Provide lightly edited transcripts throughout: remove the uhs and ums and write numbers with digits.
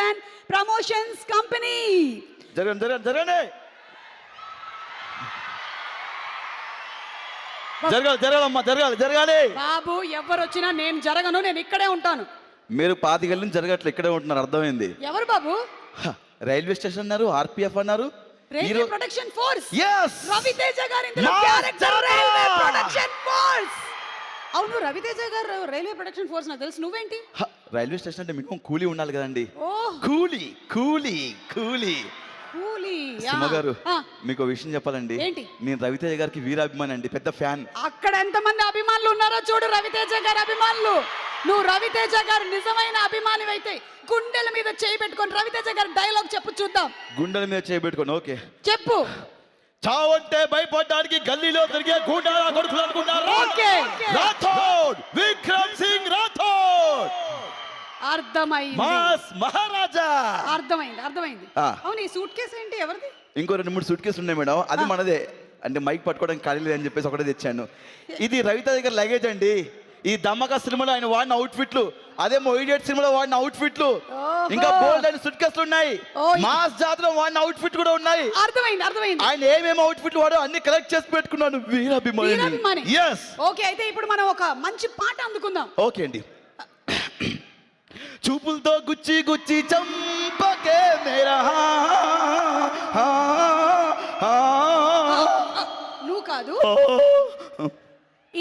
And promotions company. జరగండి. జరగాలి. బాబు ఎవరు వచ్చినా నేను జరగను, నేను ఇక్కడే ఉంటాను. మీరు 25 ఏళ్ళ నుంచి జరగట్లే, ఇక్కడే ఉంటున్నారు, అర్థమైంది. ఎవరు బాబు? రైల్వే స్టేషన్ అన్నారు, ఆర్పిఎఫ్ అన్నారు, railway protection force. yes Ravi Teja గారి క్యారెక్టర్ రైల్వే ప్రొటెక్షన్ ఫోర్స్. అవును, రవితేజ గారు రైల్వే ప్రొటెక్షన్ ఫోర్స్ నాకు తెలుసు. నువ్వేంటి? రైల్వే స్టేషన్ అంటే మినిమం కూలీ ఉండాలి కదండి. ఓహ్, కూలీ. సుమ గారు, మీకు విషయం చెప్పాలండి. ఏంటి? నేను రవితేజ గారికి వీరాభిమాని అండి, పెద్ద ఫ్యాన్. అక్కడ ఎంతమంది అభిమానులు ఉన్నారో చూడు, రవితేజ గారి అభిమానులు. నువ్వు రవితేజ గారు నిజమైన అభిమాని అయితే గుండెల మీద చేయి పెట్టుకొని రవితేజ గారి డైలాగ్ చెప్పు చూద్దాం. గుండెల మీద చేయి పెట్టుకొని ఓకే చెప్పు. చావంటే భయపడడానికి గల్లీలో తిరిగే గూండాల కొడుకులు అనుకున్నారు. ఓకే, రాథోడ్, విక్రమ్ సింగ్ రాథోడ్. అర్థమైంది. మాస్ మహారాజా. అర్థమైంది. అవును, ఈ సూట్ కేసు ఏంటి, ఎవరిది? ఇంకో 2-3 సూట్ కేసులు ఉన్నాయి మేడం, అది మనదే. అంటే మైక్ పట్టుకోవడానికి ఖాళీ లేదని చెప్పేసి ఒకటే తెచ్చాను. ఇది రవితేజ గారి లగేజ్ అండి. ఈ దమ్మక సినిమాలో ఆయన వాడిన అవుట్ఫిట్లు, అదేమో ఇడియట్ సినిమాలో వాడిన అవుట్ఫిట్లు, ఇంకా బోల్డ్ అని సూట్ కేసులు ఉన్నాయి. మాస్ జాతర వాడిన అవుట్ఫిట్ కూడా ఉన్నాయి. అర్థమైంది. ఆయన ఏమేమి అవుట్ఫిట్లు వాడో అన్ని కలెక్ట్ చేసి పెట్టుకున్నాను. వీరాభిమాని. yes ఓకే, అయితే ఇప్పుడు మనం ఒక మంచి పాట అందుకుందాం. ఓకే అండి. చూపులతో గుచ్చి చంపకే మేరా. నువ్వు కాదు,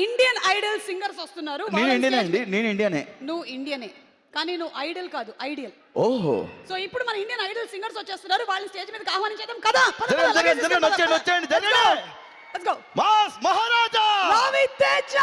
ఇండియన్ ఐడల్ సింగర్స్ వస్తున్నారు. నేను ఇండియనే. నువ్వు ఇండియనే, కానీ నువ్వు ఐడల్ కాదు, ఐడియల్. ఓహో, సో ఇప్పుడు మన ఇండియన్ ఐడల్ సింగర్స్ వచ్చేస్తున్నారు, వాళ్ళని స్టేజ్ మీదకి ఆహ్వానించేద్దాం కదా. వచ్చేయండి. Let's go. Mass Maharaja Raviteja.